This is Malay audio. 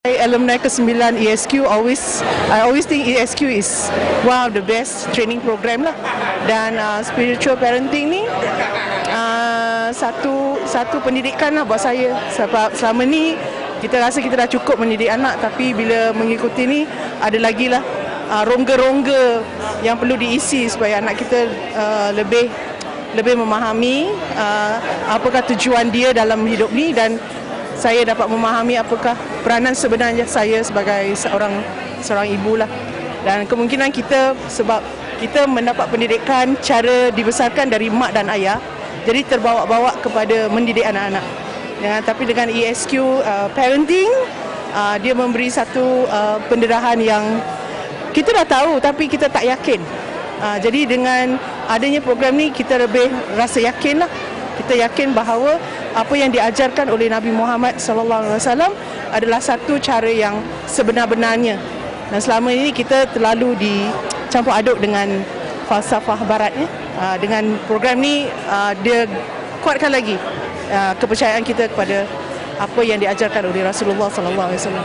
Alumni ke-9 ESQ, I always think ESQ is one of the best training program lah. Dan spiritual parenting ni satu pendidikan lah buat saya. Sebab selama ni kita rasa kita dah cukup mendidik anak, tapi bila mengikuti ni ada lagi lah rongga-rongga yang perlu diisi supaya anak kita lebih memahami apakah tujuan dia dalam hidup ni, dan saya dapat memahami apakah peranan sebenarnya saya sebagai seorang ibu lah. Dan kemungkinan kita, sebab kita mendapat pendidikan cara dibesarkan dari mak dan ayah, jadi terbawa-bawa kepada mendidik anak-anak. Tapi dengan ESQ parenting, dia memberi satu pendarahan yang kita dah tahu tapi kita tak yakin. Jadi dengan adanya program ni, kita lebih rasa yakin lah. Kita yakin bahawa apa yang diajarkan oleh Nabi Muhammad SAW adalah satu cara yang sebenar-benarnya. Dan selama ini kita terlalu dicampur aduk dengan falsafah barat. Dengan program ni, dia kuatkan lagi kepercayaan kita kepada apa yang diajarkan oleh Rasulullah SAW.